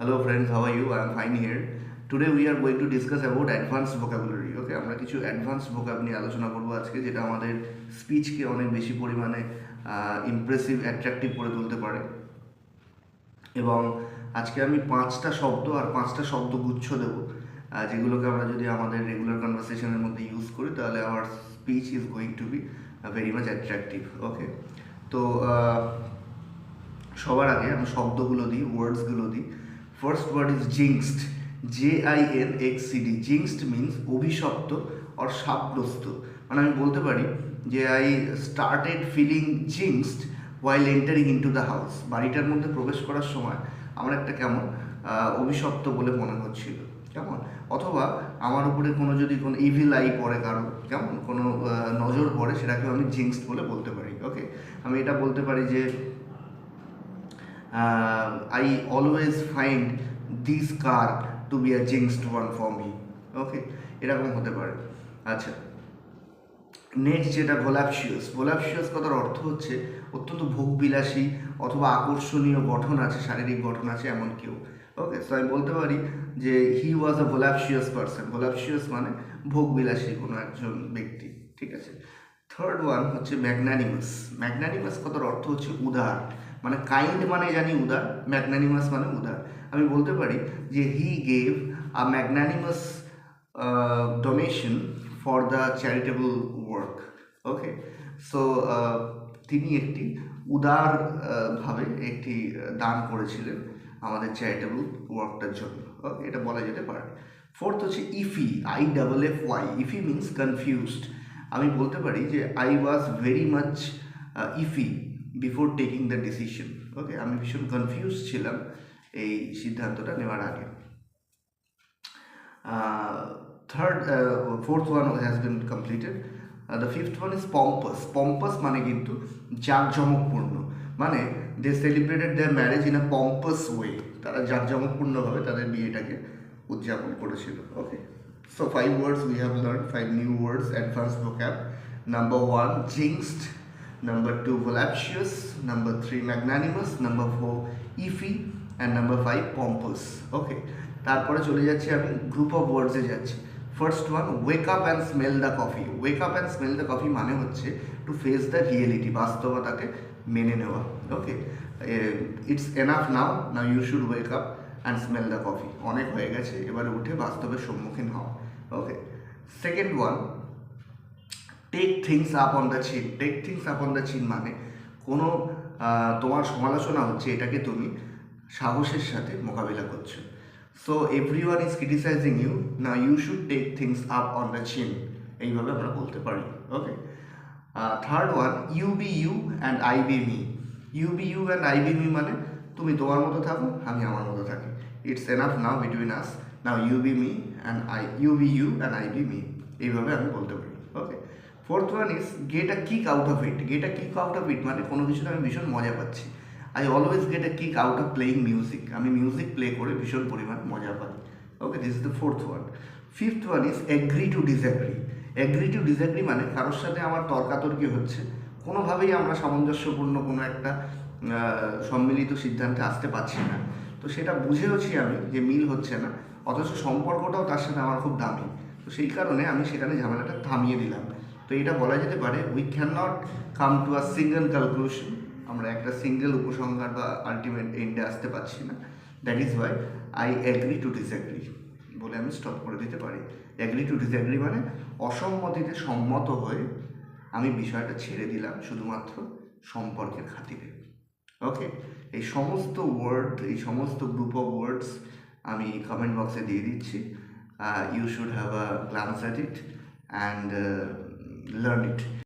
Hello friends, how are you? I am fine here. Today we are going to discuss about advanced vocabulary. Okay, আমরা কিছু advance vocab নিয়ে আলোচনা করব আজকে, যেটা আমাদের স্পিচকে অনেক বেশি পরিমাণে ইমপ্রেসিভ অ্যাট্রাকটিভ করে তুলতে পারে। এবং আজকে আমি 5টা শব্দ আর 5টা শব্দগুচ্ছ দেবো, যেগুলোকে আমরা যদি আমাদের রেগুলার কনভারসেশনের মধ্যে ইউজ করি তাহলে আমার speech is going to be very much attractive. Okay, তো সবার আগে আমি শব্দগুলো দিই, ওয়ার্ডসগুলো দিই। First word is jinxed, JINXED। Jinxed means অভিশপ্ত অর শাপগ্রস্ত। মানে আমি বলতে পারি যে I started feeling jinxed while entering into the house. বাড়িটার মধ্যে প্রবেশ করার সময় আমার একটা কেমন অভিশপ্ত বলে মনে হচ্ছিল, কেমন, অথবা আমার উপরে যদি কোনো ইভিল আই পড়ে, কারণ কেমন কোনো নজর পড়ে, সেটাকেও আমি জিংসড বলে বলতে পারি। ওকে, আমি এটা বলতে পারি যে I always find this car to be a jinxed one for me. ওকে, এরকম হতে পারে। আচ্ছা, নেক্সট যেটা ভোলাপশিয়াস। ভোলাপশিয়াস কথার অর্থ হচ্ছে অত্যন্ত ভোগবিলাসী অথবা আকর্ষণীয় গঠন আছে, শারীরিক গঠন আছে এমন কেউ। ওকে, সো আমি বলতে পারি যে হি ওয়াজ আ ভোলাপশিয়াস পারসন। ভোলাপশিয়াস মানে ভোগবিলাসী কোনো একজন ব্যক্তি, ঠিক আছে। থার্ড ওয়ান হচ্ছে ম্যাগনানিমাস। ম্যাগনানিমাস কথার অর্থ হচ্ছে উদার। মানে কাইন্ড মানে জানি উদার, ম্যাগনানিমাস মানে উদার। আমি বলতে পারি যে he gave a magnanimous donation for the charitable work. Okay, so তিনি একটি উদার ভাবে একটি দান করেছিলেন আমাদের চ্যারিটেবল ওয়ার্কটার জন্য। ওকে, এটা বলা যেতে পারে। ফোর্থ হচ্ছে iffy, IFFY। Iffy means confused. আমি বলতে পারি যে I was very much iffy before taking the decision. Okay, আমি ভীষণ কনফিউজ ছিলাম এই সিদ্ধান্তটা নেওয়ার আগে। Fourth one has been completed. The fifth one is pompous. Pompous মানে কিন্তু জাঁকজমকপূর্ণ, মানে they celebrated their marriage in a pompous way. তারা জাঁকজমকপূর্ণভাবে তাদের বিয়েটাকে উদযাপন করেছিল। ওকে, so 5 words we have learned, 5 new words, advanced vocab. Number 1, jinxed. Number 2, voluptuous. Number 3, magnanimous. Number 4, iffy. And number 5, pompous. Okay, তারপরে চলে যাচ্ছি আমি গ্রুপ অফ ওয়ার্ডসে যাচ্ছি। First one, wake up and smell the coffee. Wake up and smell the coffee মানে হচ্ছে to face the reality, বাস্তবতাকে মেনে নেওয়া। Okay, it's enough now, now you should wake up and smell the coffee. অনেক হয়ে গেছে, এবারে উঠে বাস্তবের সম্মুখীন হও। Okay, second one, take things up on the chin. Take things up on the chin মানে কোনো তোমার সমালোচনা হচ্ছে, এটাকে তুমি সাহসের সাথে মোকাবিলা করছো। So everyone is criticising you, now you should take things up on the chin. এইভাবে আমরা বলতে পারি। Okay, third one, you be you and I be me. You be you and I be me মানে তুমি তোমার মতো থাকো, আমি আমার মতো থাকি। It's enough now between us, now you be me and you be you and I be me. এইভাবে আমি বলতে পারি। ওকে, fourth one is get a kick out of it. Get a kick out of it মানে কোনো কিছুতে আমি ভীষণ মজা পাচ্ছি। I always get a kick out of playing music. আমি মিউজিক প্লে করে ভীষণ পরিমাণ মজা পাই। Okay, this is the fourth one. Fifth one is agree to disagree. Agree to disagree মানে কারোর সাথে আমার তর্কাতর্কি হচ্ছে, কোনোভাবেই আমরা সামঞ্জস্যপূর্ণ কোনো একটা সম্মিলিত সিদ্ধান্তে আসতে পারছি না, তো সেটা বুঝেওছি আমি যে মিল হচ্ছে না, অথচ সম্পর্কটাও তার সাথে আমার খুব দামি, তো সেই কারণে আমি সেখানে ঝামেলাটা থামিয়ে দিলাম। তো এটা বলা যেতে পারে we can not come to a single conclusion. আমরা একটা সিঙ্গেল উপসংহার বা আলটিমেট এন্ডে আসতে পারছি না। That is Y I agree to disagree বলে আমি স্টপ করে দিতে পারি। অ্যাগ্রি টু ডিসঅ্যাগ্রি মানে অসম্মতিতে সম্মত হয়ে আমি বিষয়টা ছেড়ে দিলাম শুধুমাত্র সম্পর্কের খাতিরে। ওকে, এই সমস্ত ওয়ার্ড, এই সমস্ত গ্রুপ অফ ওয়ার্ডস আমি কমেন্ট বক্সে দিয়ে দিচ্ছি। You should have a glance at it and learn it.